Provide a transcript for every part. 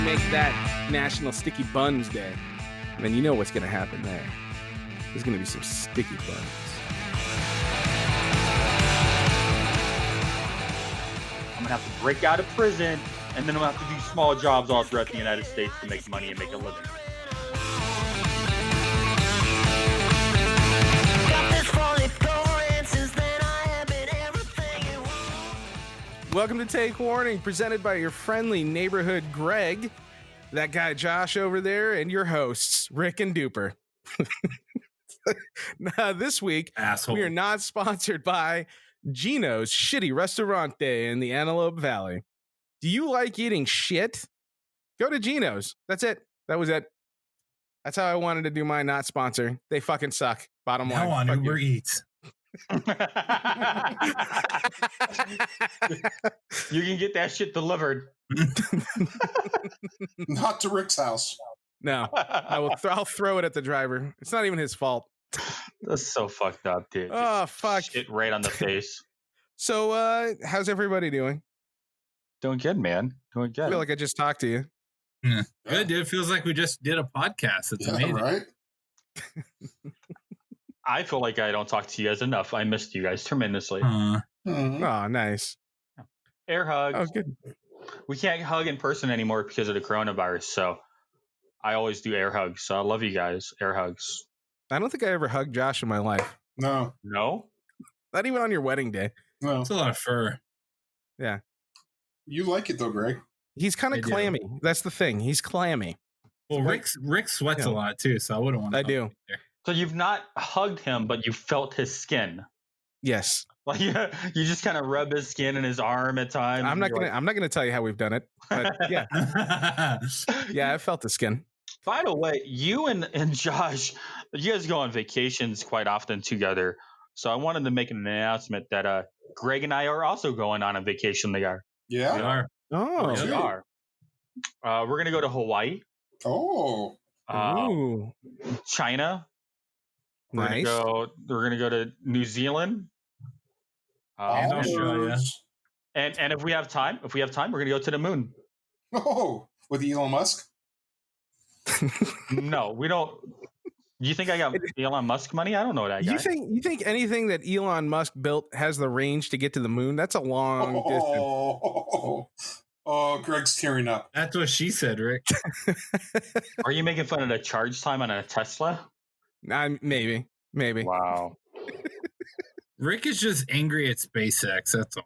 Make that National Sticky Buns Day, then you know what's going to happen there. There's going to be some sticky buns. I'm going to have to break out of prison, and then I'm going to have to do small jobs all throughout the United States to make money and make a living. Welcome to Take Warning, presented by your friendly neighborhood Greg, that guy Josh over there, and your hosts, Rick and Duper. Now, this week, Asshole. we are not sponsored by Gino's Shitty Restaurante in the Antelope Valley. Do you like eating shit? Go to Gino's. That's it. That was it. That's how I wanted to do my not sponsor. They fucking suck. Bottom line. Now on Fuck Uber you. Eats. You can get that shit delivered. Not to Rick's house. No, I'll throw it at the driver. It's not even his fault. That's so fucked up, dude. Oh, fuck. Shit right on the face. So, how's everybody doing? Doing good, man. Doing I good. feel like I just talked to you. Yeah. Good, dude. Feels like we just did a podcast. It's amazing. Right? I feel like I don't talk to you guys enough. I missed you guys tremendously. Mhm. Oh, nice. Air hugs. Oh, good. We can't hug in person anymore because of the coronavirus, so I always do air hugs. So I love you guys. Air hugs. I don't think I ever hugged Josh in my life. No. No? Not even on your wedding day. No. It's a lot of fur. Yeah. You like it though, Greg. He's kind I of do. clammy. That's the thing. He's clammy. Well, Rick sweats a lot too, so I wouldn't want to. I do. So you've not hugged him, but you felt his skin. Yes. Like you just kind of rub his skin and his arm at times. I'm not gonna tell you how we've done it. But yeah. Yeah, I felt the skin. By the way, you and Josh, you guys go on vacations quite often together. So I wanted to make an announcement that Greg and I are also going on a vacation together. Yeah. We are. Oh. We are. We're gonna go to Hawaii, Oh. Ooh. China. Nice. We're gonna go to New Zealand. And Australia. And if we have time, we're gonna go to the moon. Oh, with Elon Musk. No, we don't. You think I got Elon Musk money? I don't know that guy. You think anything that Elon Musk built has the range to get to the moon? That's a long distance. Oh, Greg's tearing up. That's what she said, Rick. Are you making fun of the charge time on a Tesla? Maybe. Wow. Rick is just angry at SpaceX. That's all.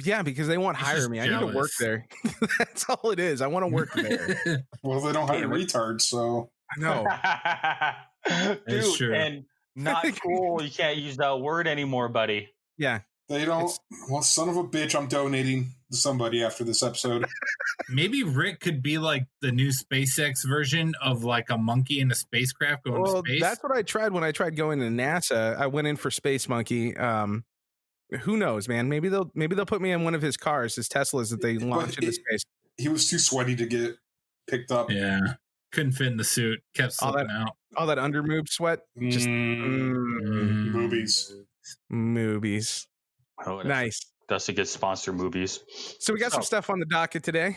Yeah, because they won't He's hire just me. I need to work jealous. there. That's all it is. I want to work there. Well, they don't hire Damn it. retards, so I know. Dude, true. and not cool. You can't use that word anymore, buddy. Yeah. they don't. Well, son of a bitch, I'm donating to somebody after this episode. Maybe Rick could be like the new SpaceX version of like a monkey in a spacecraft going to Well, space. that's what I tried when I tried going to NASA. I went in for Space Monkey. Who knows, man? Maybe they'll put me in one of his cars, his Teslas that they launch into space. He was too sweaty to get picked up. Yeah. Couldn't fit in the suit. Kept All slipping out. All that under moob sweat. Just Movies. movies. Oh, Nice. That's a good sponsor, movies. So we got some stuff on the docket today.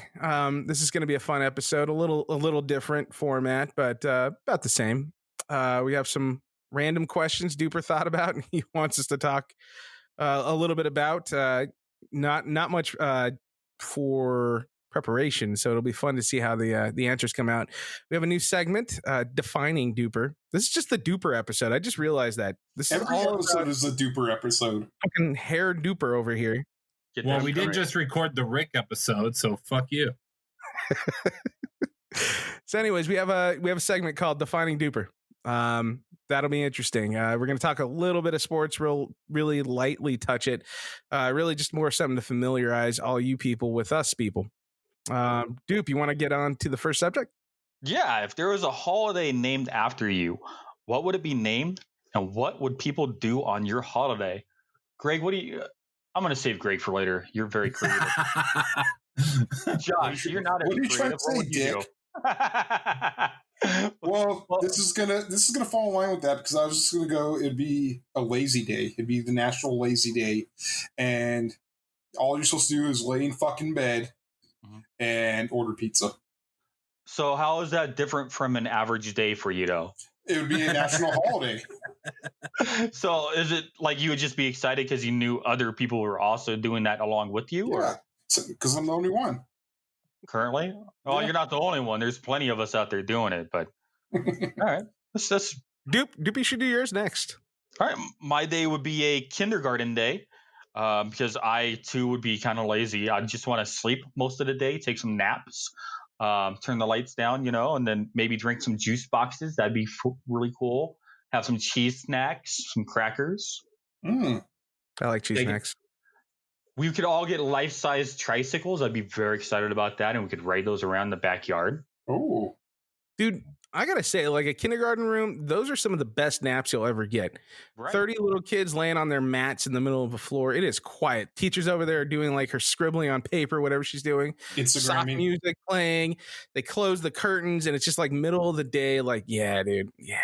This is going to be a fun episode, a little different format, but about the same. We have some random questions Duper thought about, and he wants us to talk a little bit about. Not much for preparation, so it'll be fun to see how the answers come out. We have a new segment, Defining Duper. This is just the Duper episode. I just realized that this Every is all episode is a duper episode. fucking hair Duper over here. Get Well, that we did correct. just record the Rick episode, so fuck you. So anyways, we have a segment called Defining Duper. That'll be interesting. We're going to talk a little bit of sports, really lightly touch it. Really just more something to familiarize all you people with us people. Dupe, you want to get on to the first subject? Yeah, if there was a holiday named after you, what would it be named, and what would people do on your holiday? Greg, I'm going to save Greg for later. You're very creative. Josh, you're not as What are you trying creative. to say, What would you Dick? Well, Well, this is gonna fall in line with that because I was just gonna go. It'd be a lazy day. It'd be the National Lazy Day, and all you're supposed to do is lay in fucking bed Mhm. and order pizza. So how is that different from an average day for you, though? It would be a national holiday. So is it like you would just be excited because you knew other people were also doing that along with you, Yeah, or because I'm the only one. currently? Oh, Yeah. you're not the only one. There's plenty of us out there doing it, but all right. That's Doopy should do yours next. all right. My day would be a kindergarten day because I too would be kind of lazy. I just want to sleep most of the day, take some naps, turn the lights down, and then maybe drink some juice boxes. That'd be really cool. Have some cheese snacks, some crackers. Mm. I like cheese They- snacks. We could all get life-size tricycles. I'd be very excited about that, and we could ride those around the backyard. Oh, Dude, I gotta say, like a kindergarten room, those are some of the best naps you'll ever get. Right. 30 little kids laying on their mats in the middle of a floor. It is quiet. Teachers over there are doing like her scribbling on paper, whatever she's doing. Soft Instagramming. music playing. They close the curtains and it's just like middle of the day. Like, yeah, dude. Yeah.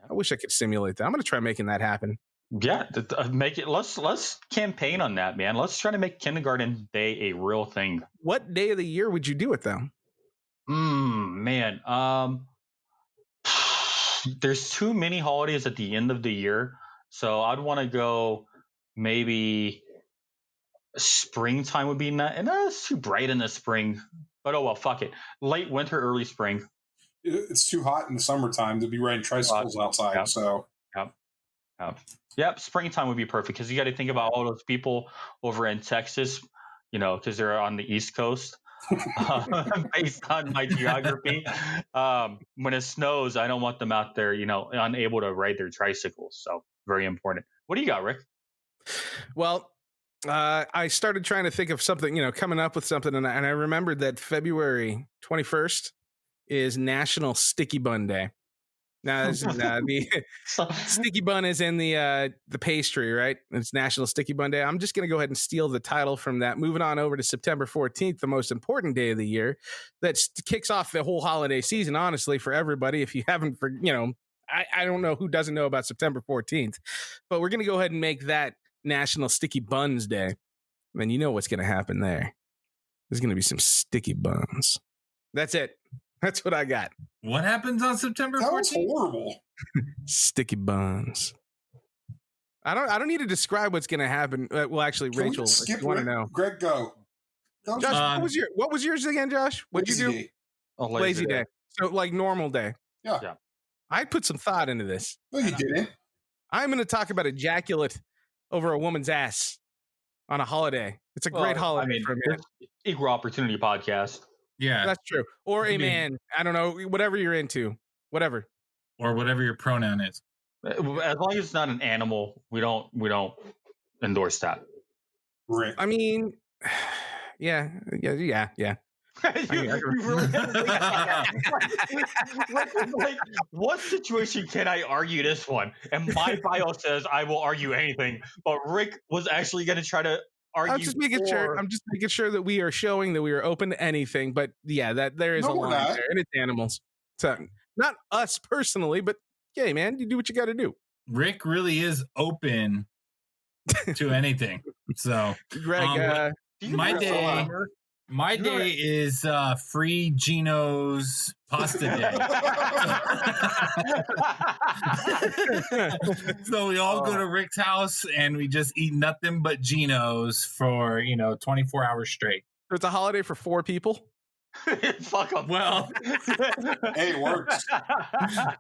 I wish I could simulate that. I'm gonna try making that happen. Yeah, make it. Let's campaign on that, man. Let's try to make kindergarten day a real thing. What day of the year would you do it though? Man. There's too many holidays at the end of the year, so I'd want to go maybe springtime would be nice. And it's too bright in the spring, but oh well, fuck it. Late winter, early spring. It's too hot in the summertime to be riding tricycles outside. Yeah. So Yep, springtime would be perfect because you got to think about all those people over in Texas, because they're on the East Coast. Based on my geography, when it snows, I don't want them out there, unable to ride their tricycles. So very important. What do you got, Rick? Well, I started trying to think of something, coming up with something, and I remembered that February 21st is National Sticky Bun Day. Now, this is, the sticky bun is in the pastry, right? It's National Sticky Bun Day. I'm just going to go ahead and steal the title from that. Moving on over to September 14th, the most important day of the year that kicks off the whole holiday season, honestly, for everybody. If you haven't, I don't know who doesn't know about September 14th, but we're going to go ahead and make that National Sticky Buns Day. And you know what's going to happen there. There's going to be some sticky buns. That's it. That's what I got. What happens on September that was 14th? horrible. Sticky buns. I don't need to describe what's going to happen. Well, actually, Can we Rachel, just if skip you want to Rick? know. Greg, go. Josh, what was yours again, Josh? What'd you do? Day. Oh, Lazy day. So like normal day. Yeah. I put some thought into this. No, you didn't. I'm going to talk about ejaculate over a woman's ass on a holiday. It's a great holiday for me. Equal opportunity podcast. Yeah. That's true. Or a I mean- man. I don't know. Whatever you're into. Whatever. Or whatever your pronoun is. As long as it's not an animal, we don't endorse that. Rick. I mean, yeah. You really like, what situation can I argue this one? And my bio says I will argue anything, but Rick was actually going to try to argue. I'm just making sure that we are showing that we are open to anything. But yeah, that there is No, a we're line not. there, and it's animals. So not us personally, but yeah, man, you do what you got to do. Rick really is open to anything. So Greg, my day. My day is free Geno's pasta day. So we all go to Rick's house and we just eat nothing but Geno's for 24 hours straight. it's a holiday for 4 people. Fuck them. Well, Hey, it works. I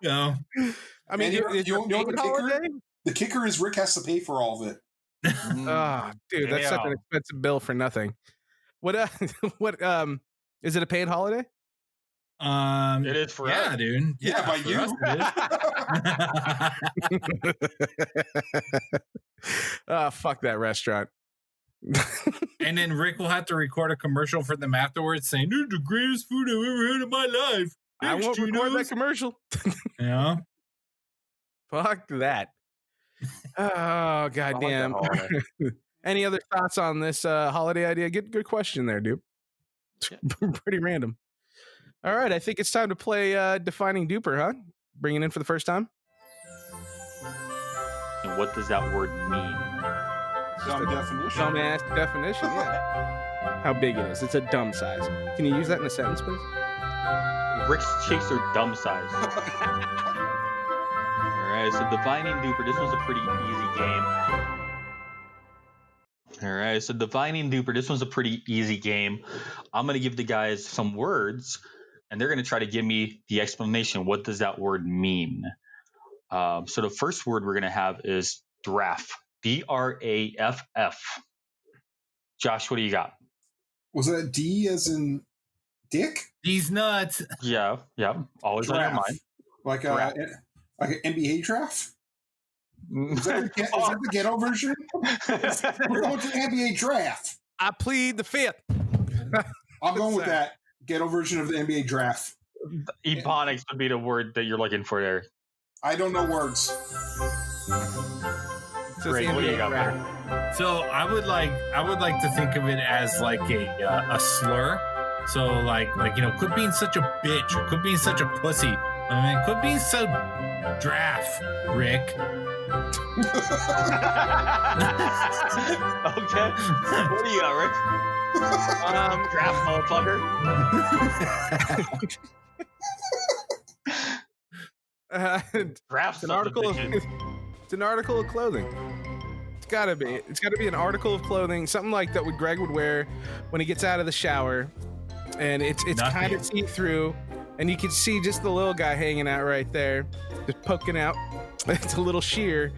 mean, And you it's know a the paid kicker? holiday. The kicker is Rick has to pay for all of it. Oh, dude, that's such an expensive bill for nothing. What? What? Is it a paid holiday? It is for us. dude. Yeah, by for you. us it is. Fuck that restaurant. And then Rick will have to record a commercial for them afterwards saying, "This is the greatest food I've ever had in my life." I Thanks, won't record that Geno's." commercial. Yeah. Fuck that. Oh, goddamn. Any other thoughts on this holiday idea? Good question there, dude. Pretty random. All right, I think it's time to play Defining Dupper, huh? Bringing in for the first time. And what does that word mean? Dumb definition. Dumbass definition, yeah. How big it is. It's a dumb size. Can you use that in a sentence, please? Rick's cheeks are dumb size. All right, so Defining Dupper. This one's a pretty easy game. All right, so Defining Dupper. This one's a pretty easy game. I'm going to give the guys some words, and they're going to try to give me the explanation. What does that word mean? So the first word we're going to have is draft. D-R-A-F-F. Josh, what do you got? Was that D as in dick? These nuts. Yeah. Always on your Draft. mind. Like Draft. like an NBA draft? Is that the ghetto version? We're going to the NBA draft. I plead the fifth. I'm going with that ghetto version of the NBA draft. Ebonics would be the word that you're looking for there. I don't know words. Great, what do you got there? So I would like to think of it as like a slur. So like quit being such a bitch or quit being such a pussy. I mean, quit being so draft, Rick. Okay. What do you got, Rick? Draft motherfucker. Draft an article of, it's an article of clothing. It's gotta be an article of clothing, something like that Greg would wear when he gets out of the shower, and it's kind of see-through, and you can see just the little guy hanging out right there, just poking out. It's a little sheer,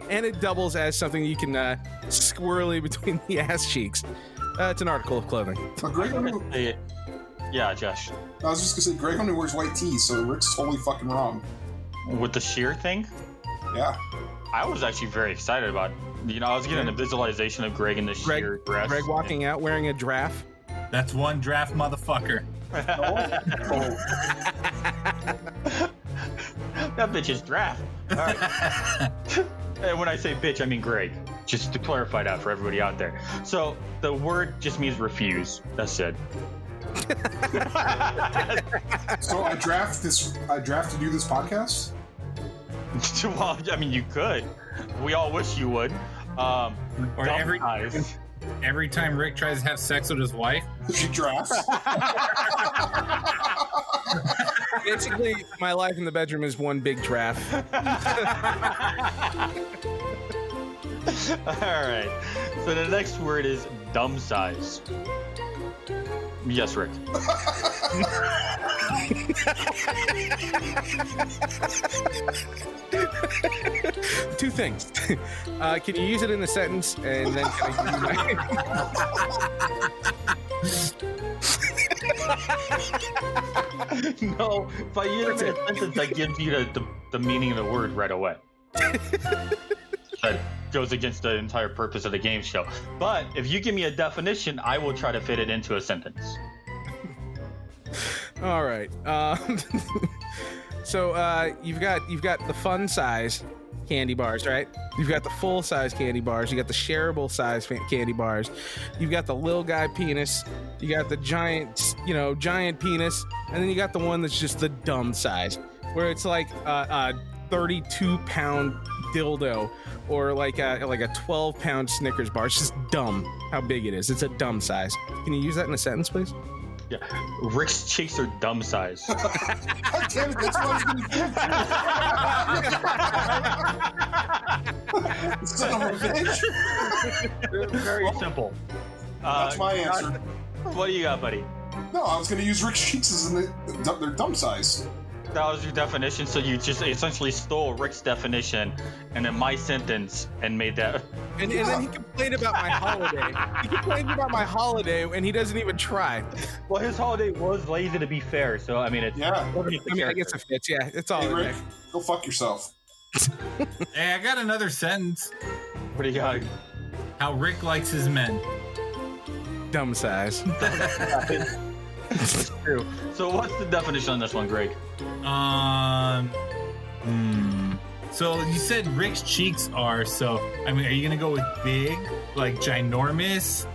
and it doubles as something you can squirrely between the ass cheeks. It's an article of clothing. Yeah, Josh. I was just gonna say Greg only wears white tees, so Rick's totally fucking wrong. With the sheer thing? Yeah. I was actually very excited about it. I was getting a visualization of Greg in the sheer dress. Greg walking out wearing a draft. That's one draft motherfucker. That bitch is draft. All right. And when I say bitch, I mean Greg. Just to clarify that for everybody out there. So the word just means refuse. That's it. So I draft to do this podcast? Well, I mean, you could. We all wish you would. Or every time Rick tries to have sex with his wife, She drafts. Basically, my life in the bedroom is one big draft. All right. So the next word is dumb size. Yes, Rick. Two things. Can you use it in a sentence, and then can I give you my... No, if I use it in a sentence, that gives you the meaning of the word right away. That goes against the entire purpose of the game show. But if you give me a definition, I will try to fit it into a sentence. All right. So you've got the fun size candy bars, right? You've got the full size candy bars. You got the shareable size candy bars. You've got the little guy penis. You got the giant penis, and then you got the one that's just the dumb size, where it's like a 32-pound dildo or like a 12-pound Snickers bar. It's just dumb how big it is. It's a dumb size. Can you use that in a sentence, please? Yeah, Rick's cheeks are dumb size. God damn it, that's what I was gonna do. Son of a bitch. Very simple. That's my answer. What do you got, buddy? No, I was gonna use Rick's cheeks as in their dumb size. That was your definition, so you just essentially stole Rick's definition and then my sentence and made that. And then he complained about my holiday. He complained about my holiday, and he doesn't even try. Well, his holiday was lazy, to be fair. So I mean, it's Yeah. I guess it fits. Yeah, it's all Hey, right. Rick, go fuck yourself. hey, I got another sentence. What do you got? How Rick likes his men. Dumb size. It's true. So what's the definition on this one, Greg? So you said Rick's cheeks are, so I mean, are you gonna go with big, like ginormous?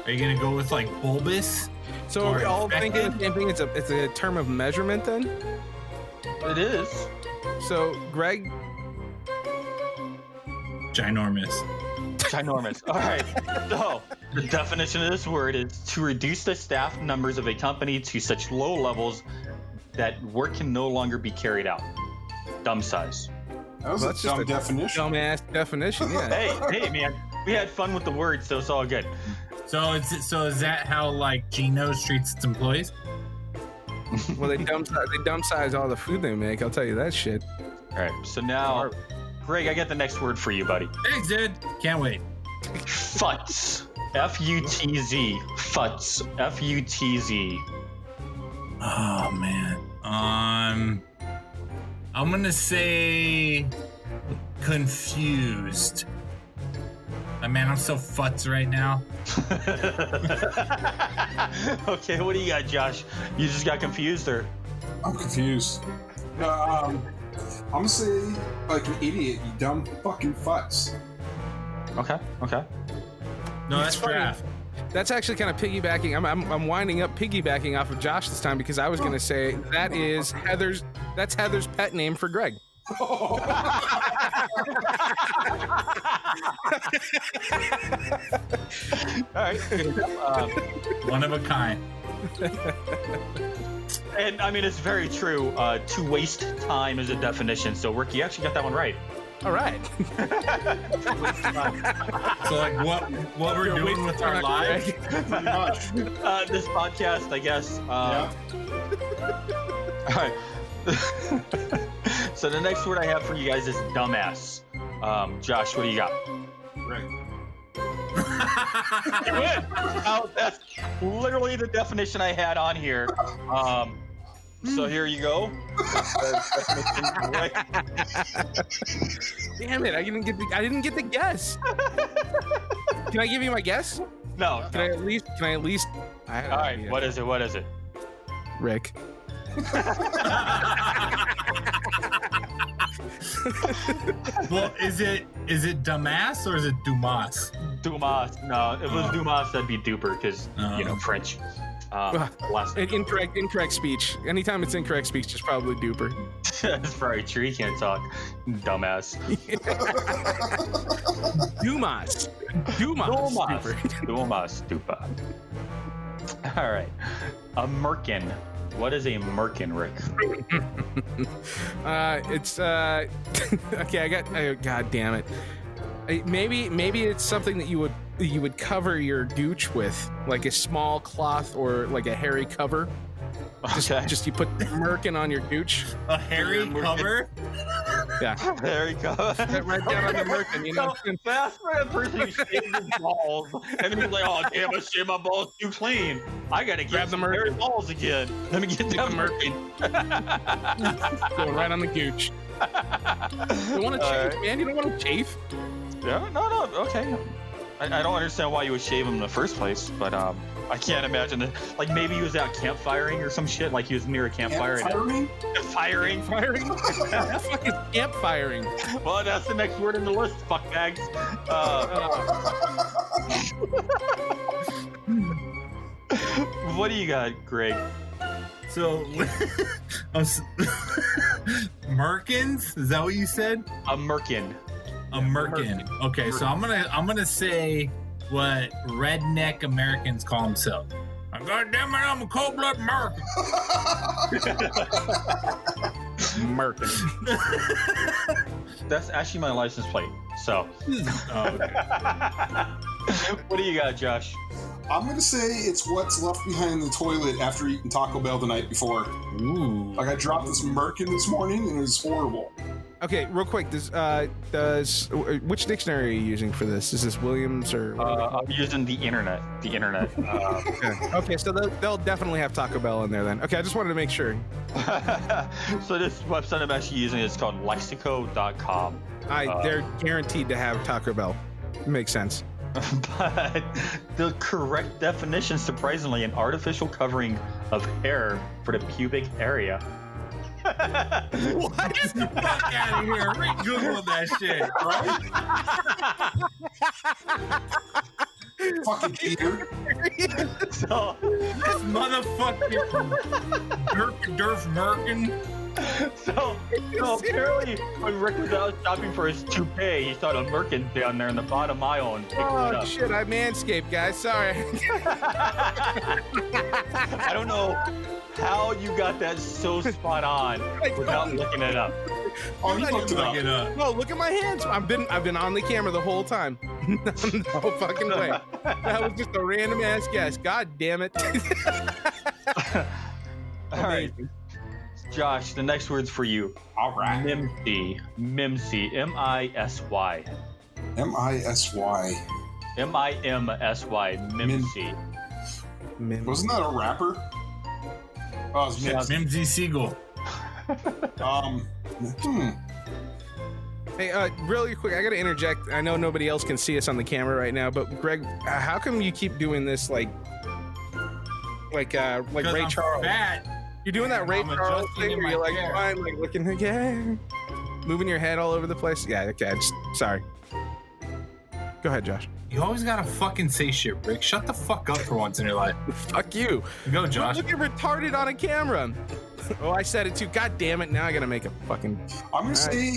Are you gonna go with like bulbous? So are we all thinking the same thing? It's a term of measurement then? It is. So, Greg? Ginormous. Ginormous. All right. So the definition of this word is to reduce the staff numbers of a company to such low levels that work can no longer be carried out. Dumb size. That was That's a just dumb a definition. Dumbass definition, yeah. Hey, man. We had fun with the word, so it's all good. So is that how like Geno's treats its employees? Well, they dumb size all the food they make. I'll tell you that shit. All right. So now, Greg, I got the next word for you, buddy. Thanks, dude. Can't wait. Futz. F-U-T-Z. Futz. F-U-T-Z. Oh man. I'm gonna say confused. Man, I'm so futz right now. Okay, what do you got, Josh? You just got confused, or? I'm confused. I'm gonna say like an idiot, you dumb fucking futz. Okay. No, It's that's funny. draft. That's actually kind of piggybacking. I'm winding up piggybacking off of Josh this time because I was going to say that's Heather's pet name for Greg. All right. One of a kind. And I mean, it's very true. To waste time is a definition. So, Rick, you actually got that one right. All right. So like what we're doing with our lives? Pretty much. This podcast, I guess. Yeah. All right. So the next word I have for you guys is dumbass. Josh, what do you got? Right. You win. Now, that's literally the definition I had on here. So here you go. Damn it! I didn't get the guess. Can I give you my guess? No. Can I at least? All right. What is it? Rick. Well, is it dumbass or is it Dumas? Dumas. No, if it was Dumas, that'd be Duper because French. Last Incorrect speech. Anytime it's incorrect speech, it's probably Duper. That's probably true. You can't talk, dumbass. Dumas. Dumas. Dupa. All right. A merkin. What is a merkin, Rick? It's okay. God damn it. Maybe it's something that you would cover your douche with, like a small cloth or like a hairy cover. Just you put merkin on your douche. A hairy cover? Yeah. There you go. Right down on the merkin, you know. That's for a person who shaves his balls, and then he's like, "Oh damn, I shaved my balls too clean. I gotta Grab get the some hairy merkin. balls again. Let me get that merkin." Going right on the gooch. You want to chafe, man? You don't want to chafe. Yeah, no, okay. I don't understand why you would shave him in the first place, but I can't imagine it. Like maybe he was out campfiring or some shit. Like he was near a campfire. Firing? Firing. What the fuck is campfiring? Well, that's the next word in the list. Fuckbags. What do you got, Greg? So, Merkins? Is that what you said? A merkin. A merkin. Okay, so I'm gonna say what redneck Americans call themselves. God damn it, I'm a cold-blooded American. Merkin. That's actually my license plate. So. What do you got, Josh? I'm gonna say it's what's left behind in the toilet after eating Taco Bell the night before. Ooh. Like I dropped this merkin this morning and it was horrible. Okay, real quick. Which dictionary are you using for this? Is this Williams or? I'm using the internet. Okay, so they'll definitely have Taco Bell in there then. Okay, I just wanted to make sure. So this website I'm actually using is called lexico.com. They're guaranteed to have Taco Bell. Makes sense. But the correct definition, surprisingly, an artificial covering of hair for the pubic area. What? Get the fuck out of here. Re-Google that shit, bro. Fucking Peter. So This motherfucker, Durf Merkin. So apparently, when Rick was out shopping for his toupee, he saw the Merkin down there in the bottom aisle and picked it Oh up. shit! I manscaped, guys. Sorry. I don't know how you got that so spot on without looking it up. Oh, you looked it up. Look it up. No, look at my hands. I've been on the camera the whole time. No fucking way. That was just a random ass guess. God damn it. All right, Josh, the next word's for you. All right. Mimsy. Mimsy. M-I-S-Y. M-I-S-Y. M-I-M-S-Y. Mimsy. Wasn't that a rapper? Oh, it's Mims. Mimsy Siegel. Hey, really quick, I gotta interject. I know nobody else can see us on the camera right now, but Greg, how come you keep doing this like Ray I'm Charles? fat. You're doing that Ray I'm Charles adjusting thing in where my you're like, chair. fine, like looking again, moving your head all over the place. Yeah, okay, sorry. Go ahead, Josh. You always gotta fucking say shit, Rick. Shut the fuck up for once in your life. Fuck you. Go, Josh. Look at retarded on a camera. Oh, I said it too. God damn it. Now I gotta make a fucking I'm going to say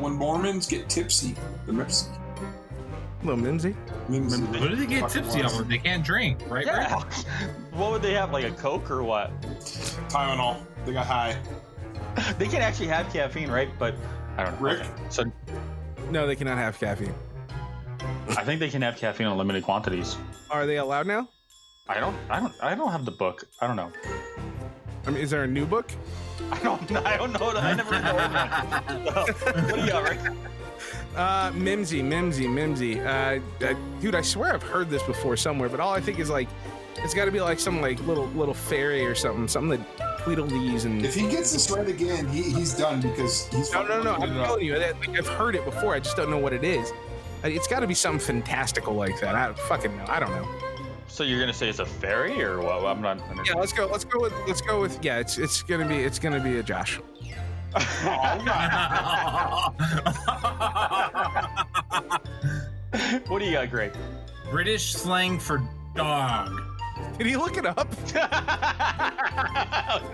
when Mormons get tipsy, the Mipsy. little mimsy. What do they get tipsy off of? They can't drink, right, Rick? Yeah. What would they have, like a Coke or what? Tylenol. They got high. They can actually have caffeine, right? But I don't know. Rick? Okay. So No, they cannot have caffeine. I think they can have caffeine in limited quantities. Are they allowed now? I don't have the book. I don't know. I mean, is there a new book? I don't know. I never read the old one. So, what do you got, Rick? Mimsy. Dude, I swear I've heard this before somewhere, but all I think is like, it's got to be like some like little fairy or something that Tweedledees and. If he gets this right again, he's done because he's. No. I'm fucking it up. telling you, I've heard it before. I just don't know what it is. It's got to be something fantastical like that. I fucking know. I don't know. So you're gonna say it's a fairy or what? I'm not. Yeah, let's go with. Yeah, it's gonna be a Josh. What do you got, Greg? British slang for dog. Did he look it up?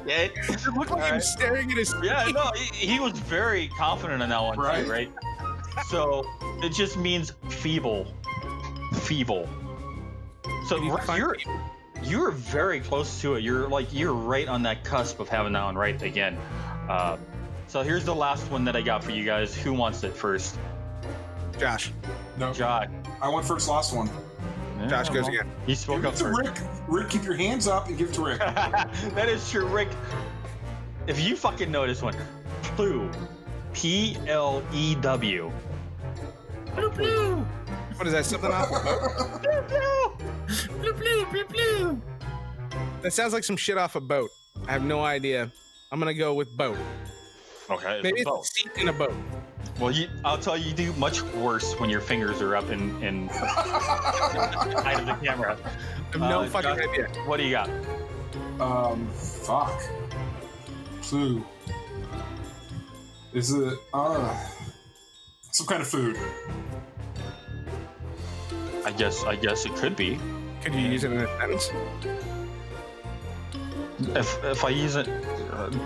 Okay. It looked like All he right. was staring at his. Yeah, no, he was very confident in that one, Right? too, right? So it just means feeble. Feeble. So Can you Rick, define you're very close to it. You're right on that cusp of having that one right again. So here's the last one that I got for you guys. Who wants it first? Josh. No, Josh. I went first last one. Josh goes again. He spoke Give up it to first. Rick. Rick, keep your hands up and give it to Rick. That is true, Rick. If you fucking know this one, Plew, P-L-E-W. Blue, blue. What is that? Something off? Blue, blue, blue, blue. That sounds like some shit off a boat. I have no idea. I'm gonna go with boat. Okay, Maybe it's a it's a boat. seat in a boat. Well, I'll tell you, you do much worse when your fingers are up in height of the camera. I have no fucking Josh, idea. What do you got? Fuck. Clue. Is it some kind of food? I guess it could be. Could you use it in a sentence? If I use it,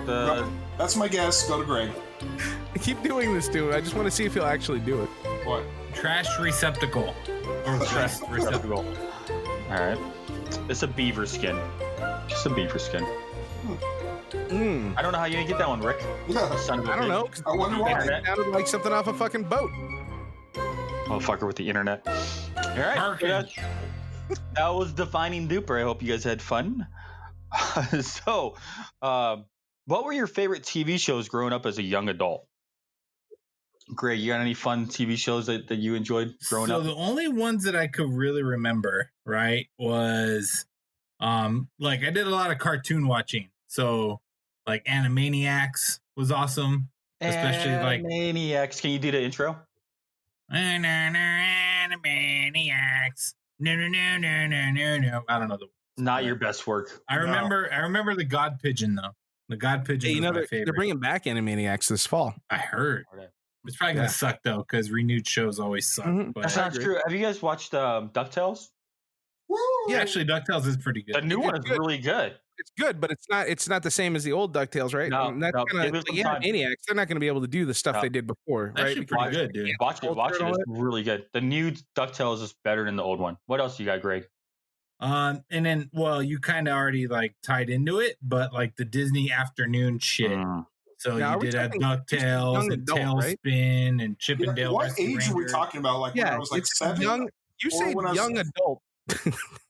No, that's my guess. Go to Greg. I keep doing this to him. I just want to see if he'll actually do it. What? Trash receptacle. Or Stress receptacle. All right. It's a beaver skin. Just a beaver skin. Mm. I don't know how you didn't get that one, Rick. Yeah. Son of a I don't bitch. know. 'Cause I wonder why. it sounded like something off a fucking boat. Motherfucker with the internet. All right. Parking. That was Defining Dupper. I hope you guys had fun. So, what were your favorite TV shows growing up as a young adult? Greg, you got any fun TV shows that you enjoyed growing So up? the only ones that I could really remember, right, was like I did a lot of cartoon watching. So like Animaniacs was awesome. Especially like Maniacs. Can you do the intro? Animaniacs. No. I don't know the Not your best work. I remember the God Pigeon though. The God Pigeon Hey, you was know my they're favorite. bringing back Animaniacs this fall. I heard. Okay. It's probably gonna Yeah. suck though, because renewed shows always suck. Mhm. But That's not true. Have you guys watched DuckTales? Woo! Yeah. Actually, DuckTales is pretty The good. new one is good. really good. It's good, but it's not the same as the old DuckTales, right? No, And that's no, kind give of it some the time. Animaniacs. They're not going to be able to do the stuff No. they did before, That right? shit Because pretty good, dude. Watch it. Watch it. and all It's really good. The new DuckTales is better than the old one. What else you got, Greg? And then, well, you kind of already like tied into it, but like the Disney afternoon shit. So Now, are you we did have talking young DuckTales and adult, right? Tailspin and Chip and Dale. What Rescue age are we Rangers. talking about? Like when I Yeah, was like it's 7? young. You Or say when I was- young adult.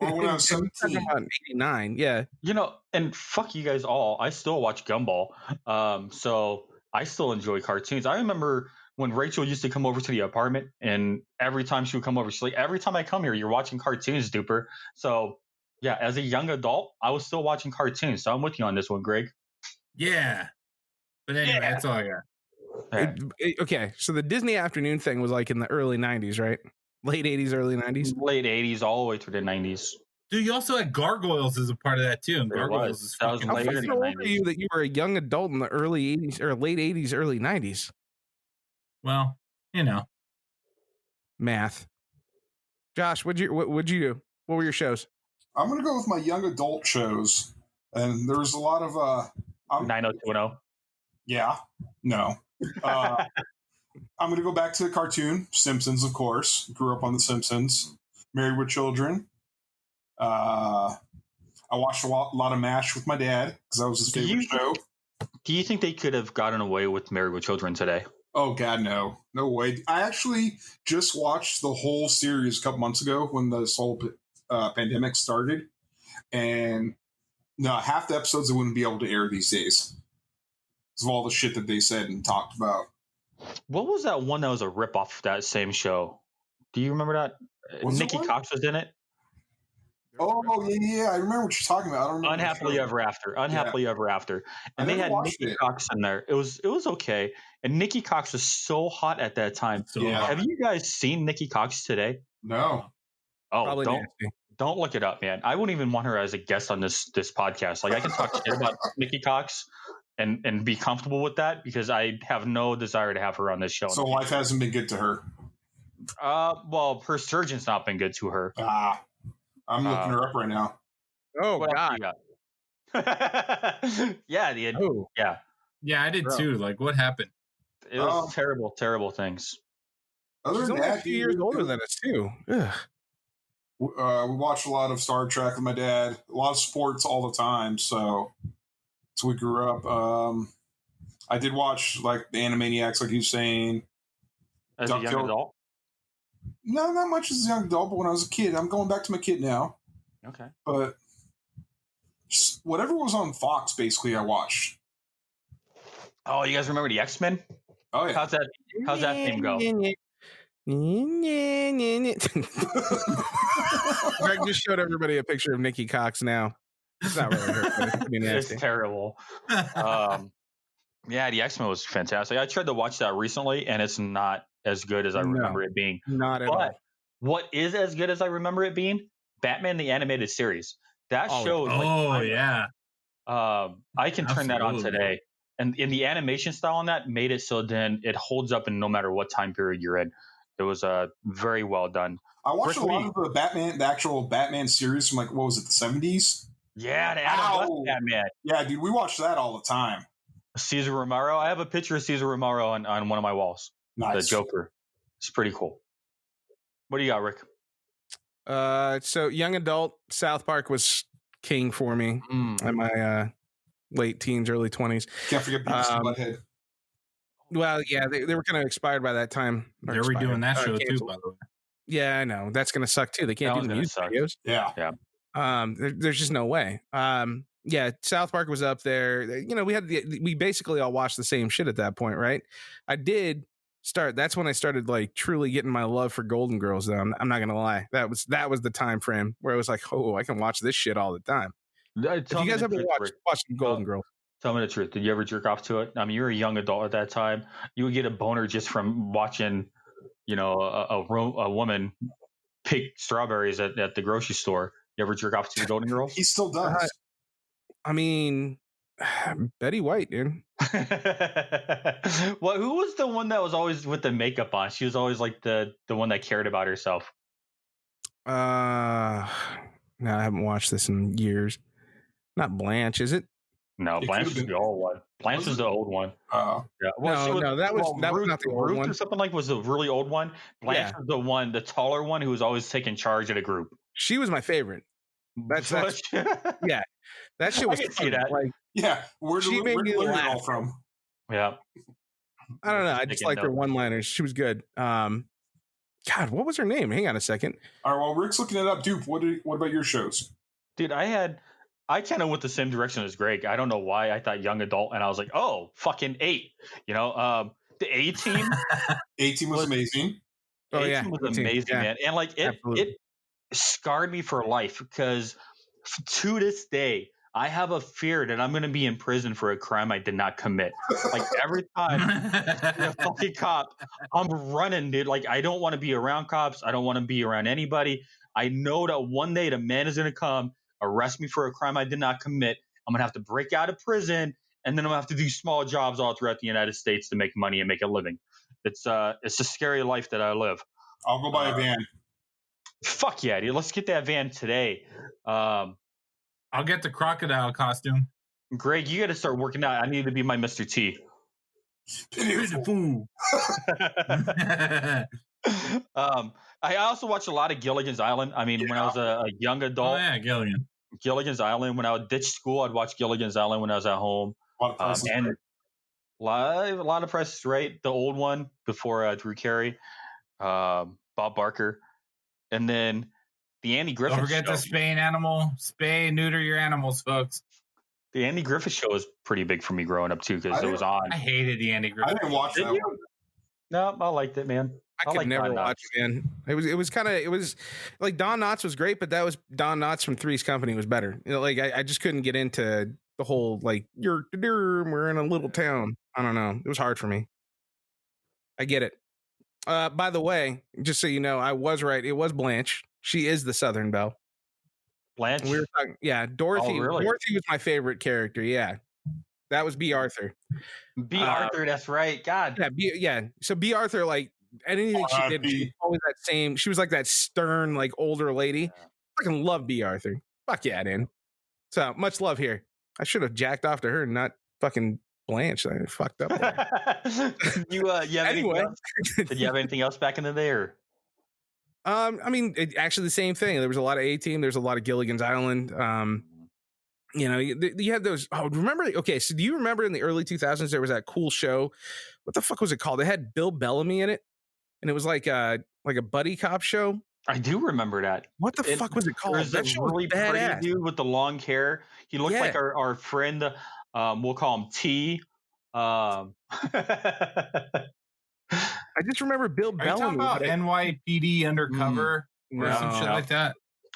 Or when I was And we're talking 17. about 89. Yeah. You know, and fuck you guys all. I still watch Gumball. So I still enjoy cartoons. I remember when Rachel used to come over to the apartment, and every time she would come over, she's like, every time I come here, you're watching cartoons, Duper. So yeah, as a young adult, I was still watching cartoons. So I'm with you on this one, Greg. Yeah. But anyway, Yeah. that's all I got. Yeah. Okay, so the Disney afternoon thing was like in the early 90s, right? Late 80s, early 90s. Late 80s all the way through the 90s. Dude, you also had Gargoyles as a part of that too. And There Gargoyles was. is That was fucking How later fucking in the old are 90s. you that you were a young adult in the early 80s or late 80s, early 90s? Well, you know. Math. Josh, what'd you do? What were your shows? I'm gonna go with my young adult shows, and there's a lot of 90210. yeah, no. I'm gonna go back to the cartoon Simpsons, of course. Grew up on the Simpsons. Married with Children. I watched a lot of MASH with my dad because that was his favorite show. Do you think they could have gotten away with Married with Children today? Oh God, no way! I actually just watched the whole series a couple months ago when this whole pandemic started, and no, half the episodes they wouldn't be able to air these days because of all the shit that they said and talked about. What was that one that was a ripoff of that same show? Do you remember that? Was it Nikki one? Cox was in it. Oh yeah, I remember what you're talking about. I don't remember. Unhappily Ever After. Unhappily Ever After. And I they never had watched Nikki it. Cox in there. It was okay. And Nikki Cox was so hot at that time. So, Yeah. Have you guys seen Nikki Cox today? No. Oh, Probably nasty. don't look it up, man. I wouldn't even want her as a guest on this podcast. Like I can talk shit about Nikki Cox and be comfortable with that because I have no desire to have her on this show. So life hasn't been good to her. Well, her surgeon's not been good to her. I'm looking her up right now. Oh, What else God. you got? Yeah, Oh. yeah, I did Bro. too. Like, what happened? it was terrible, terrible things. Other She's than only a that, few years dude, older than us, too. Ugh. we watched a lot of Star Trek with my dad. A lot of sports all the time. So we grew up. I did watch like the Animaniacs, like you were saying. As a young DuckTales. adult. No, not much as a young adult, but when I was a kid, I'm going back to my kid now. Okay. But just whatever was on Fox, basically, I watched. Oh, you guys remember the X-Men? Oh yeah. How's that theme go? Greg just showed everybody a picture of Nikki Cox now. It's not really her, but it's pretty It's nasty. terrible. Yeah, the X-Men was fantastic. I tried to watch that recently, and it's not as good as I No. remember it being. Not at all. But what is as good as I remember it being? Batman the Animated Series. That Oh, show is like Oh, yeah. I can turn that on Absolutely. today. And in the animation style on that made it so then it holds up in no matter what time period you're in. It was very well done. I watched Rick a lot Lee. of the actual Batman series from like what was it, the 70s? Yeah, the Adam West Ow. Batman. Yeah, dude, we watched that all the time. Caesar Romero. I have a picture of Caesar Romero on one of my walls. Nice. The Joker. It's pretty cool. What do you got, Rick? So young adult, South Park was king for me in my late teens, early 20s. Can't forget Beavis and Butthead. Well, yeah, they were kind of expired by that time. Or They're redoing expired. that show too, canceled. by the way. Yeah, I know. That's going to suck too. They can't That do the one's music gonna videos. Yeah. There's just no way. Yeah, South Park was up there. You know, we basically all watched the same shit at that point, right? I did start. That's when I started like truly getting my love for Golden Girls. Though I'm not gonna lie, that was the time frame where I was like, oh, I can watch this shit all the time. If you guys ever watched Golden Girls, tell me the truth. Did you ever jerk off to it? I mean, you were a young adult at that time. You would get a boner just from watching, you know, a woman pick strawberries at the grocery store. You ever jerk off to the Golden Girls? He still does. I mean, Betty White, dude. Well, who was the one that was always with the makeup on? She was always like the one that cared about herself. No, I haven't watched this in years. Not Blanche, is it? No, It Blanche could've is been. the old one. Blanche Was is it? the old one. Uh, Yeah. No, that was Ruth, not the old Ruth one. or something like was the really old one. Blanche Yeah. was the one, the taller one who was always taking charge of the group. She was my favorite. That's yeah. That shit I was can see funny. that. Like, yeah, where She did made me it all laugh. from? Yeah. I don't know. I just Taking liked her notes. one-liners. She was good. God, what was her name? Hang on a second. All right, while Rick's looking it up, Dupe, what about your shows? Dude, I kind of went the same direction as Greg. I don't know why I thought young adult, and I was like, oh, fucking 8. You know, the A-Team. 18 was amazing. Oh, yeah. A-Team was 18, amazing, yeah. man. And like Absolutely. it scarred me for life because to this day, I have a fear that I'm going to be in prison for a crime I did not commit. Like every time a fucking cop, I'm running, dude. Like I don't want to be around cops. I don't want to be around anybody. I know that one day the man is going to come, arrest me for a crime I did not commit. I'm going to have to break out of prison, and then I'm going to have to do small jobs all throughout the United States to make money and make a living. It's a scary life that I live. I'll go buy a van. Fuck yeah, dude. Let's get that van today. I'll get the crocodile costume. Greg, you got to start working out. I need to be my Mr. T. Beautiful. I also watched a lot of Gilligan's Island. I mean, when I was a young Oh adult, yeah, Gilligan. Gilligan's Island. When I would ditch school, I'd watch Gilligan's Island when I was at home. A lot of Price is And Right. a lot of Price is Right. The old one before Drew Carey, Bob Barker, and then the Andy Griffith Don't forget Show. to spay an animal. Spay, neuter your animals, folks. The Andy Griffith Show was pretty big for me growing up too because it was on. I hated the Andy I Griffith. didn't watch Did that you? one. No, I liked it, man. I could like never Don watch Knotts. it, man. It was like Don Knotts was great, but that was Don Knotts from Three's Company was better. You know, like I just couldn't get into the whole like we're in a little town. I don't know. It was hard for me. I get it. By the way, just so you know, I was right. It was Blanche. She is the Southern Belle. Blanche. We were talking, yeah, Dorothy. Oh, really? Dorothy was my favorite character. Yeah, that was B. Arthur. B. Arthur, that's right. God. Yeah. So B. Arthur, like anything she did, she was always that same. She was like that stern, like older lady. Fucking love B. Arthur. Fuck yeah, dude. So much love here. I should have jacked off to her, and not fucking Blanche. I fucked up. you have Anyway. did you have anything else back in the day? Or? I mean, actually the same thing. There was a lot of A-Team. There's a lot of Gilligan's Island. You know, you had those. Oh, remember? Okay, so do you remember in the early 2000s there was that cool show? What the fuck was it called? It had Bill Bellamy in it, and it was like a buddy cop show. I do remember that. What the fuck was it called? There's That a show was really pretty badass. dude with the long hair. He looked like our friend. We'll call him T. I just remember Bill Are you Bellamy. talking about NYPD Undercover or some shit like that?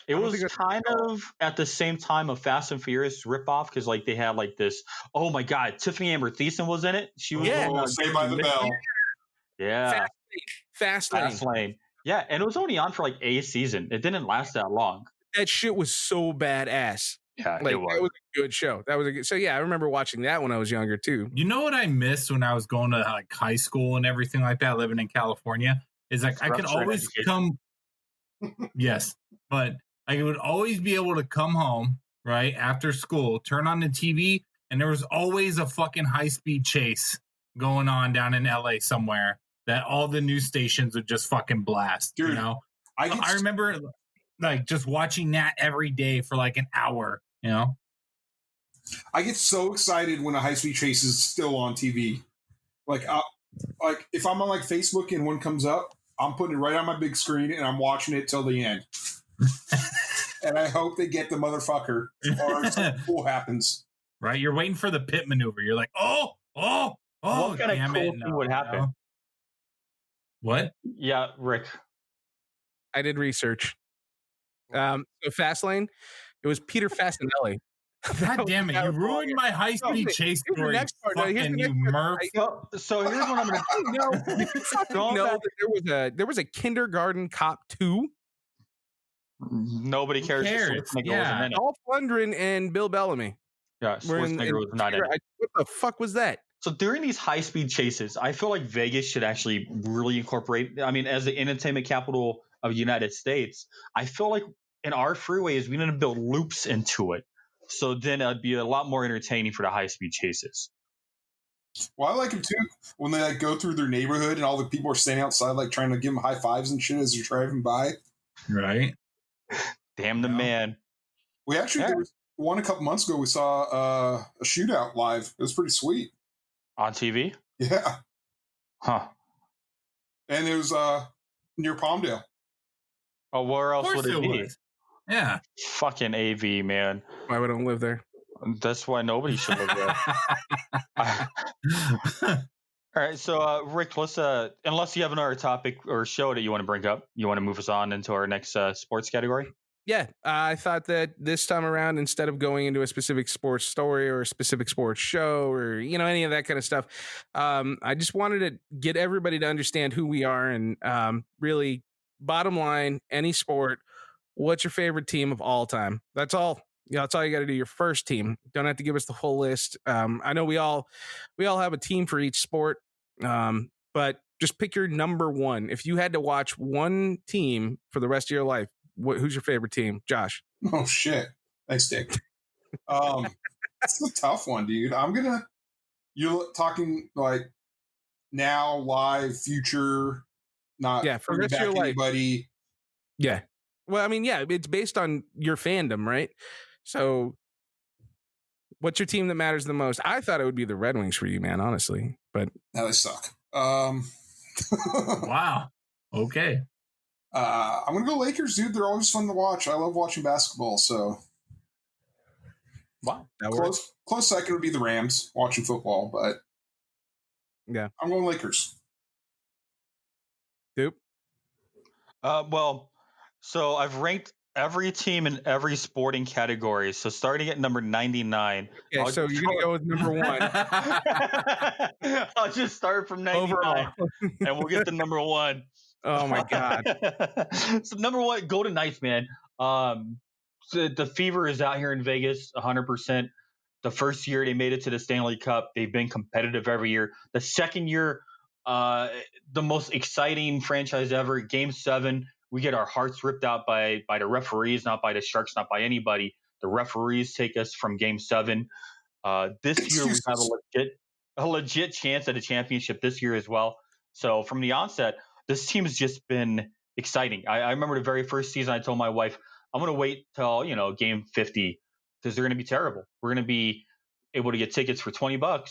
It I don't was think that's kind of at the same time of Fast and Furious ripoff because like they had like this. Oh my god, Tiffany Amber Thiessen was in it. She was Saved by the Bell. Yeah, Fast Lane. Fast Lane. Yeah, and it was only on for like a season. It didn't last that long. That shit was so badass. Yeah, Like it was. that was a good show. That was a good. So yeah, I remember watching that when I was younger too. You know what I missed when I was going to like high school and everything like that, living in California, is like I could Structured always education. come. Yes, but I would always be able to come home right after school, turn on the TV, and there was always a fucking high speed chase going on down in LA somewhere that all the news stations would just fucking blast. Dude, you know, I I remember like just watching that every day for like an hour. You know. I get so excited when a high speed chase is still on TV. Like if I'm on like Facebook and one comes up, I'm putting it right on my big screen and I'm watching it till the end. And I hope they get the motherfucker or something cool happens. Right, you're waiting for the pit maneuver. You're like, oh, What kind of damn cool it, thing no, would happen? no. What? Yeah, Rick. I did research. So Fastlane, it was Peter Fasinelli. God damn it! You ruined my high speed chase here's the story. next part. No, here's the Fucking next you part. murph. So here's what I'm gonna know that there was a Kindergarten Cop 2. Nobody cares. cares? Schwarzenegger Yeah. wasn't in it. Dolph Lundgren and Bill Bellamy. Yeah, were Schwarzenegger was not in it. What the fuck was that? So during these high-speed chases, I feel like Vegas should actually really incorporate. I mean, as the entertainment capital of the United States, I feel like in our freeways, we need to build loops into it. So then it'd be a lot more entertaining for the high speed chases. Well, I like them too when they like go through their neighborhood and all the people are standing outside like trying to give them high fives and shit as they're driving by. Right. Damn the man. We actually there was one a couple months ago. We saw a shootout live. It was pretty sweet on TV. Yeah. Huh. And it was near Palmdale. Oh, where else would it be? Yeah. Fucking AV, man. Why would I live there? That's why nobody should live there. All right, so Rick, let's unless you have another topic or show that you want to bring up, you want to move us on into our next sports category? Yeah, I thought that this time around, instead of going into a specific sports story or a specific sports show or any of that kind of stuff, I just wanted to get everybody to understand who we are and really, bottom line, any sport. What's your favorite team of all time? That's all. That's all you got to do. Your first team. Don't have to give us the whole list. I know we all have a team for each sport, but just pick your number one. If you had to watch one team for the rest of your life, who's your favorite team? Josh? Oh, shit. Thanks, Dick. It's a tough one, dude. You're talking like now, live, future, not for the rest of your life. Anybody. Yeah. Well, I mean, yeah, it's based on your fandom, right? So what's your team that matters the most? I thought it would be the Red Wings for you, man, honestly. But no, they suck. Wow. Okay. I'm gonna go Lakers, dude. They're always fun to watch. I love watching basketball. So, wow, close second would be the Rams. Watching football, but yeah, I'm going Lakers. Dupe. Well, so I've ranked every team in every sporting category. So starting at number 99. Okay, so you're gonna go with number one. I'll just start from 99 overall, and we'll get to number one. Oh my god! So number one, Golden Knights, man. So the fever is out here in Vegas, 100%. The first year they made it to the Stanley Cup, they've been competitive every year. The second year, the most exciting franchise ever. Game 7, we get our hearts ripped out by the referees, not by the Sharks, not by anybody. The referees take us from Game 7. This year we have a legit chance at a championship this year as well. So from the onset, this team has just been exciting. I remember the very first season I told my wife, I'm going to wait till, game 50 because they're going to be terrible. We're going to be able to get tickets for $20 and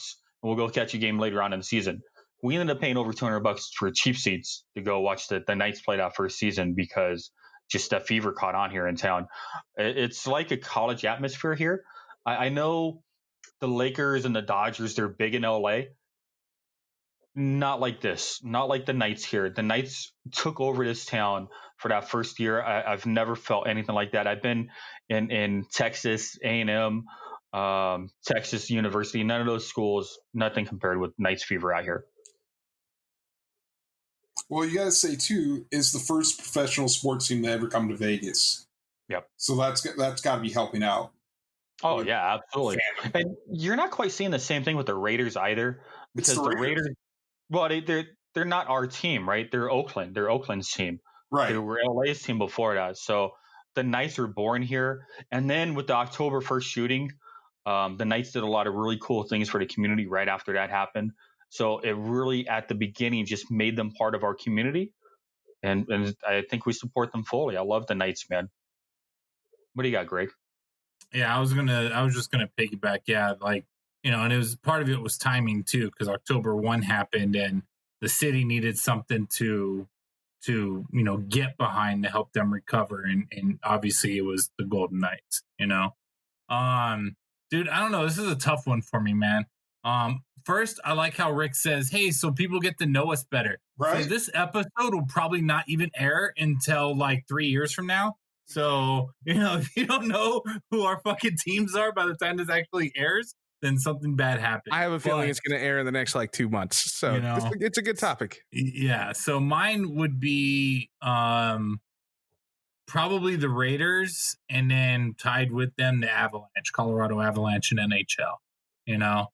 we'll go catch a game later on in the season. We ended up paying over $200 for cheap seats to go watch the Knights play that first season because just that fever caught on here in town. It's like a college atmosphere here. I know the Lakers and the Dodgers, they're big in LA. Not like this, not like the Knights here. The Knights took over this town for that first year. I've never felt anything like that. I've been in Texas, A&M, Texas University, none of those schools, nothing compared with Knights fever out here. Well, you got to say, too, is the first professional sports team to ever come to Vegas. Yep. So that's got to be helping out. Oh, yeah, absolutely. And you're not quite seeing the same thing with the Raiders either. Because the Raiders, well, they're not our team, right? They're Oakland. They're Oakland's team. Right. They were LA's team before that. So the Knights were born here. And then with the October 1st shooting, the Knights did a lot of really cool things for the community right after that happened. So it really, at the beginning, just made them part of our community. And I think we support them fully. I love the Knights, man. What do you got, Greg? Yeah, I was just gonna piggyback. Yeah, and it was part of it was timing too, because October 1 happened and the city needed something to get behind to help them recover, and obviously it was the Golden Knights. Dude, I don't know. This is a tough one for me, man. First, I like how Rick says, "Hey, so people get to know us better." Right. So this episode will probably not even air until like 3 years from now. So, if you don't know who our fucking teams are by the time this actually airs, then something bad happened. I have a feeling it's going to air in the next 2 months. So it's a good topic. Yeah. So mine would be probably the Raiders, and then tied with them, the Avalanche, Colorado Avalanche in NHL,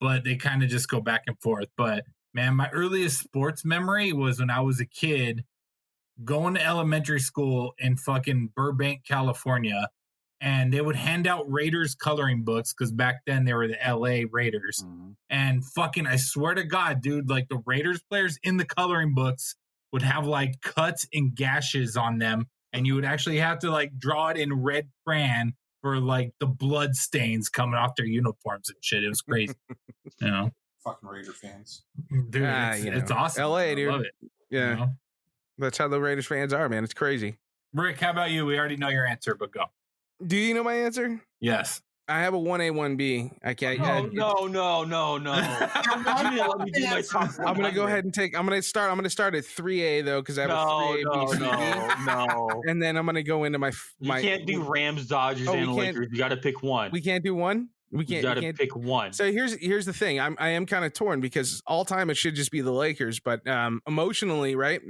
but they kind of just go back and forth. But man, my earliest sports memory was when I was a kid. going to elementary school in fucking Burbank, California, and they would hand out Raiders coloring books because back then they were the LA Raiders. Mhm. And fucking, I swear to God, dude, like the Raiders players in the coloring books would have like cuts and gashes on them, and you would actually have to like draw it in red crayon for like the blood stains coming off their uniforms and shit. It was crazy, you know. Fucking Raider fans. Dude, it's awesome. LA, I dude. love it. Yeah, You know? that's how the Raiders fans are, man. It's crazy. Rick, how about you? We already know your answer, but go. Do you know my answer? Yes. I have a 1A, 1B. I can't. No. You didn't let me do my top I'm gonna go 100. ahead and take. I'm gonna start at 3A though because I have a 3A, B, C, D. No. And then I'm gonna go into my. You can't do Rams, Dodgers, and Lakers. You got to pick one. We can't do one. We You got to can't pick one. So here's the thing. I am kind of torn because all time it should just be the Lakers, but emotionally, right?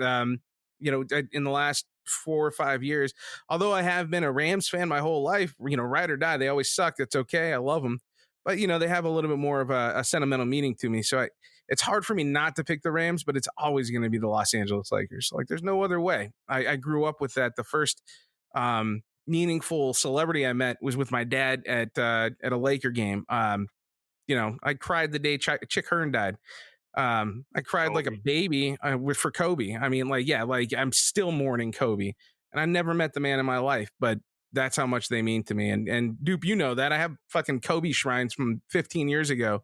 You know, in the last 4 or 5 years, although I have been a Rams fan my whole life, you know, ride or die, they always suck. It's okay. I love them, but you know, they have a little bit more of a sentimental meaning to me. So it's hard for me not to pick the Rams, but it's always going to be the Los Angeles Lakers. Like there's no other way. I grew up with that. The first meaningful celebrity I met was with my dad at a Laker game. You know, I cried the day Chick Hearn died. I cried like a baby for Kobe. I mean, like, yeah, like I'm still mourning Kobe, and I never met the man in my life, but that's how much they mean to me. And Dupe, you know that I have fucking Kobe shrines from 15 years ago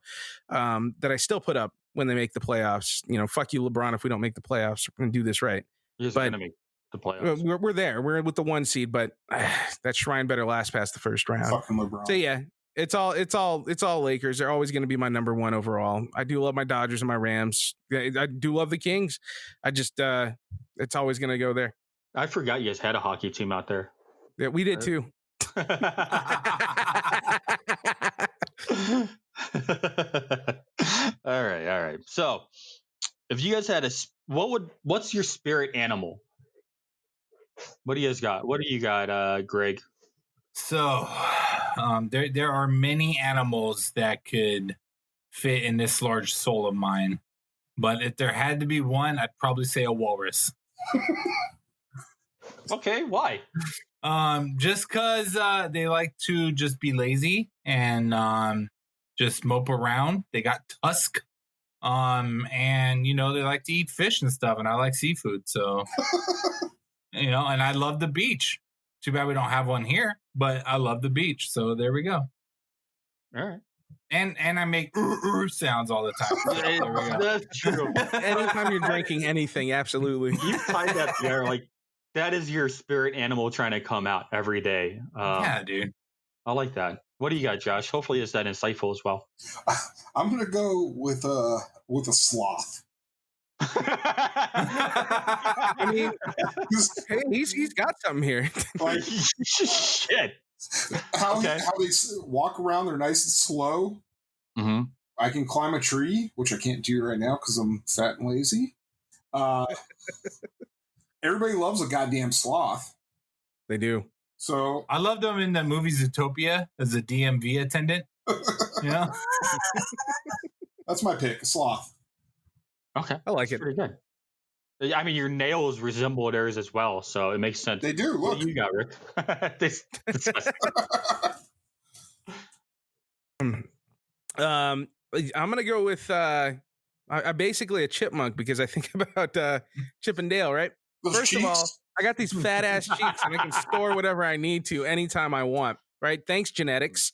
that I still put up when they make the playoffs. You know, fuck you, LeBron. If we don't make the playoffs, we're gonna do this right. You're going to make the playoffs. We're there. We're with the 1 seed, but that shrine better last past the first round. Fucking LeBron. So yeah, it's all Lakers. They're always going to be my number one overall. I do love my Dodgers and my Rams. I do love the Kings. I just it's always going to go there. I forgot you guys had a hockey team out there. Yeah, we did too. all right. So, if you guys had what's your spirit animal? What do you guys got? What do you got, Greg? So, there are many animals that could fit in this large soul of mine, but if there had to be one, I'd probably say a walrus. Okay, why? Just because they like to just be lazy and just mope around. They got tusk, and you know they like to eat fish and stuff, and I like seafood, so you know, and I love the beach. Too bad we don't have one here, but I love the beach, so there we go. All right. And I make sounds all the time. So there we go. That's true. Anytime you're drinking anything, absolutely. You tied that there, like that is your spirit animal trying to come out every day. Yeah, dude. I like that. What do you got, Josh? Hopefully, it's that insightful as well. I'm gonna go with a sloth. I mean, hey, he's got something here. Like Shit. how Okay. they walk around, they're nice and slow. Mm-hmm. I can climb a tree, which I can't do right now because I'm fat and lazy. Everybody loves a goddamn sloth. They do. So I loved them in the movie Zootopia as a DMV attendant. You know? that's my pick, a sloth. Okay. I like That's it. pretty good. I mean, your nails resemble theirs as well, so it makes sense. They do. What Look. do you got, Rick? I'm gonna go with I basically a chipmunk because I think about Chip and Dale, right? Those First of all, cheeks. I got these fat ass cheeks and I can store whatever I need to anytime I want, right? Thanks, genetics.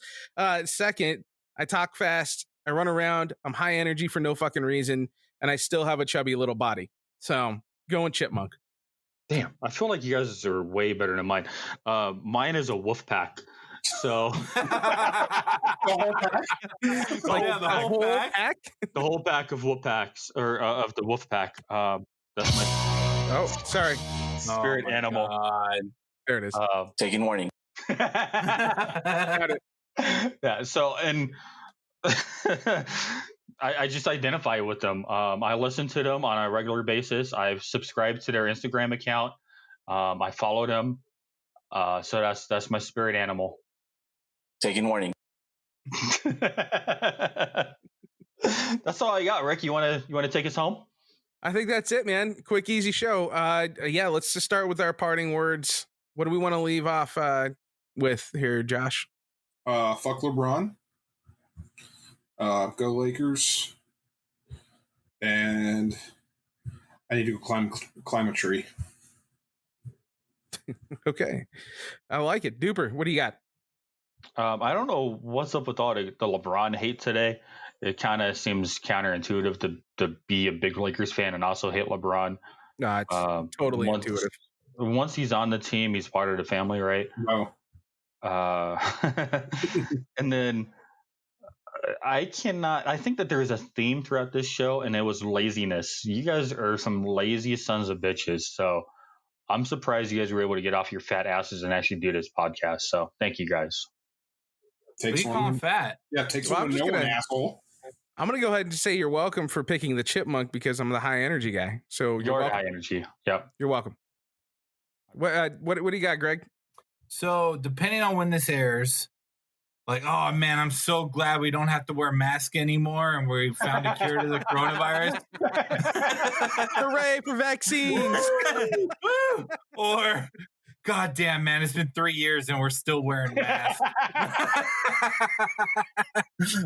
Second, I talk fast, I run around, I'm high energy for no fucking reason, and I still have a chubby little body. So going chipmunk. Damn, I feel like you guys are way better than mine. Mine is a wolf pack. So The whole pack? The whole pack? the whole pack of wolf packs or of the wolf pack. That's my Oh, sorry. spirit Oh my animal. God. There it is. Taking warning. Got it. Yeah. So and I just identify with them. I listen to them on a regular basis. I've subscribed to their Instagram account. I follow them. So that's my spirit animal. Taking warning. That's all I got, Rick. You wanna take us home? I think that's it, man. Quick, easy show. Yeah, let's just start with our parting words. What do we want to leave off with here, Josh? Fuck LeBron. Go Lakers. And I need to go climb a tree. Okay. I like it. Duper, what do you got? I don't know what's up with all the LeBron hate today. It kind of seems counterintuitive to be a big Lakers fan and also hate LeBron. No, it's totally intuitive. Once he's on the team, he's part of the family, right? No. And then I think that there's a theme throughout this show, and it was laziness. You guys are some lazy sons of bitches. So I'm surprised you guys were able to get off your fat asses and actually do this podcast. So thank you guys. Takes Takes one one. fat. Yeah, takes Well, one to know an asshole. I'm going to go ahead and say you're welcome for picking the chipmunk because I'm the high energy guy. So you're welcome. High energy. Yep. You're welcome. What do you got, Greg? So depending on when this airs, like, oh man, I'm so glad we don't have to wear masks anymore and we found a cure to the coronavirus. Hooray for vaccines. Or, God damn, man, it's been 3 years and we're still wearing masks.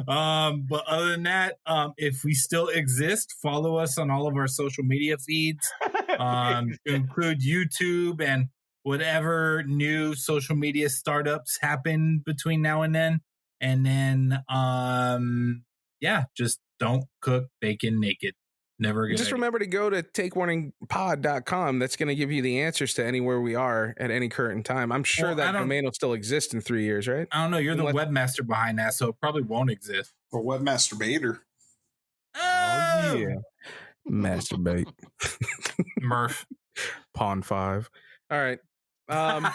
But other than that, if we still exist, follow us on all of our social media feeds, to include YouTube and whatever new social media startups happen between now and then. And then, yeah, just don't cook bacon naked. Never good. Just remember to go to takewarningpod.com. That's going to give you the answers to anywhere we are at any current time. I'm sure that domain will still exist in 3 years, right? I don't know. You're the webmaster behind that, so it probably won't exist. Or webmasturbator. Oh, yeah. Masturbate. Murph. Pawn 5. All right. Pod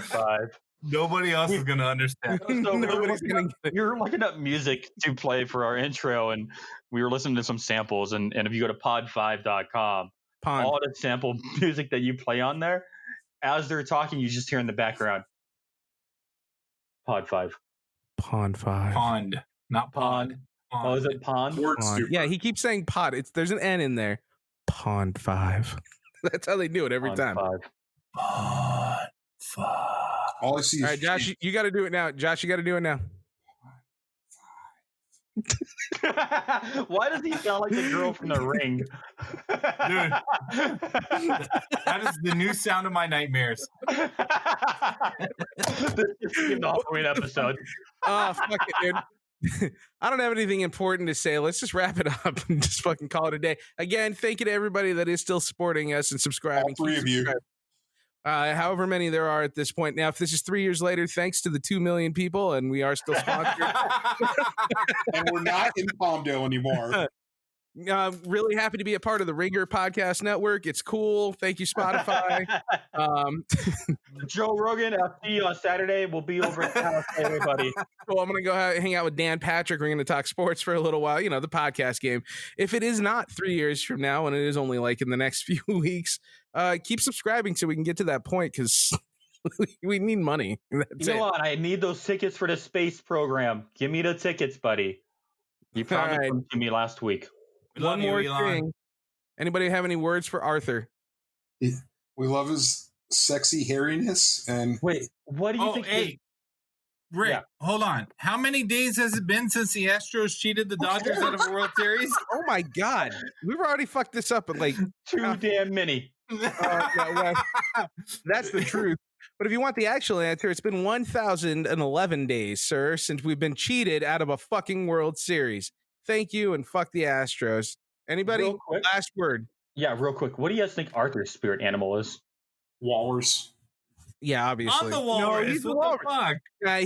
5. Nobody else is going to understand. So Nobody's going to get it. we were looking up music to play for our intro, and we were listening to some samples. And if you go to pod5.com, all the sample music that you play on there, as they're talking, you just hear in the background Pod 5. Pond 5. Pond, not pond. Oh, is it pond? Pond. Yeah, he keeps saying pod. There's an N in there. Pond 5. That's how they do it every Pond time. 5. Pond 5. All I see is All right, Josh, you got to do it now. Josh, you got to do it now. Why does he sound like the girl from The Ring? Dude, that is the new sound of my nightmares. This is the Halloween episode. Oh, fuck it, dude. I don't have anything important to say. Let's just wrap it up and just fucking call it a day. Again, thank you to everybody that is still supporting us and subscribing. all three of you. However many there are at this point. Now, if this is 3 years later, thanks to the 2 million people, and we are still sponsored. And we're not in Palmdale anymore. Really happy to be a part of the Ringer Podcast Network. It's cool. Thank you, Spotify. Joe Rogan, I'll see you on Saturday. We'll be over at the house, everybody. Cool. I'm going to go hang out with Dan Patrick. We're going to talk sports for a little while. You know, the podcast game. If it is not 3 years from now, and it is only like in the next few weeks, keep subscribing so we can get to that point because we need money. That's You know what? I need those tickets for the space program. Give me the tickets, buddy. You promised right. them to me last week. One more thing. Anybody have any words for Arthur? We love his sexy hairiness. And Wait, what do you think? Hey, Rick, hold on. How many days has it been since the Astros cheated the Dodgers out of a World Series? Oh my God. We've already fucked this up at like Too damn many. that's the truth. But if you want the actual answer, it's been 1,011 days, sir, since we've been cheated out of a fucking World Series. Thank you, and fuck the Astros. Anybody? Real quick. Last word. Yeah, real quick. What do you guys think Arthur's spirit animal is? walrus. Yeah, obviously. I'm the walrus. No, he's the what walrus. the fuck?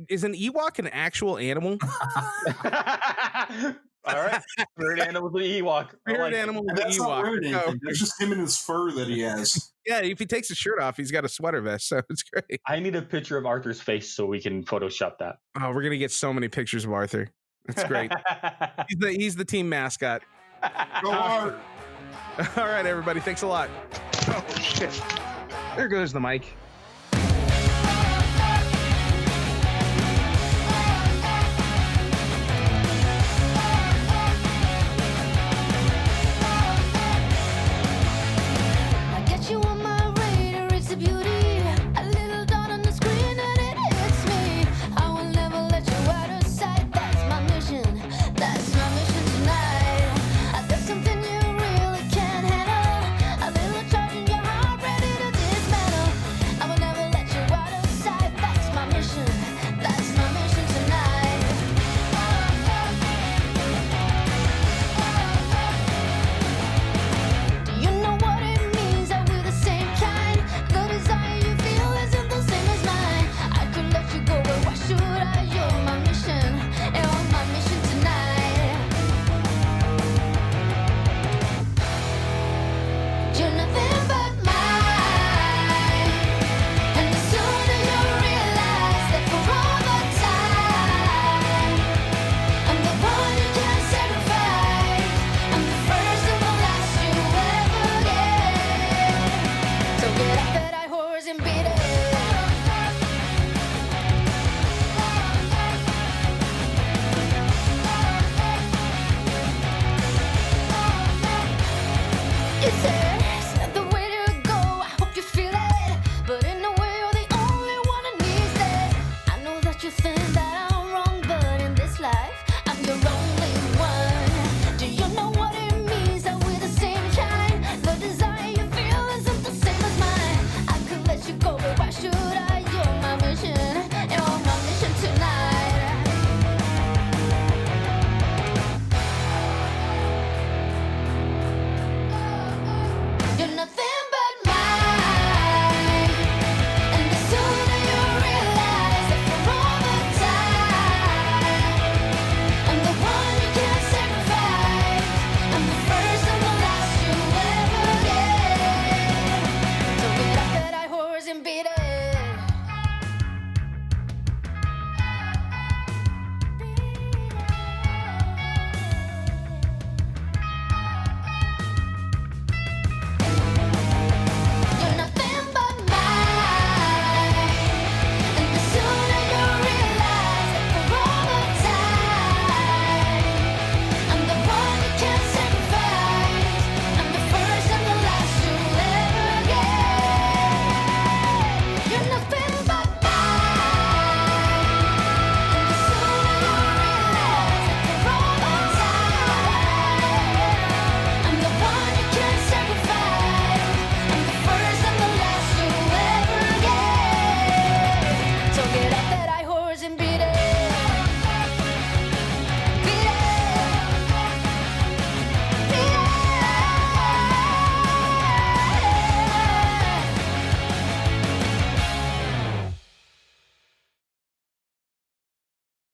Is an Ewok an actual animal? All right. Spirit animal is an Ewok. Spirit animal is an That's not Ewok. wearing anything. No. There's just him and his fur that he has. Yeah, if he takes his shirt off, he's got a sweater vest, so it's great. I need a picture of Arthur's face so we can Photoshop that. Oh, we're gonna get so many pictures of Arthur. It's great. He's the team mascot. Go Art. All right, everybody. Thanks a lot. Oh shit. There goes the mic.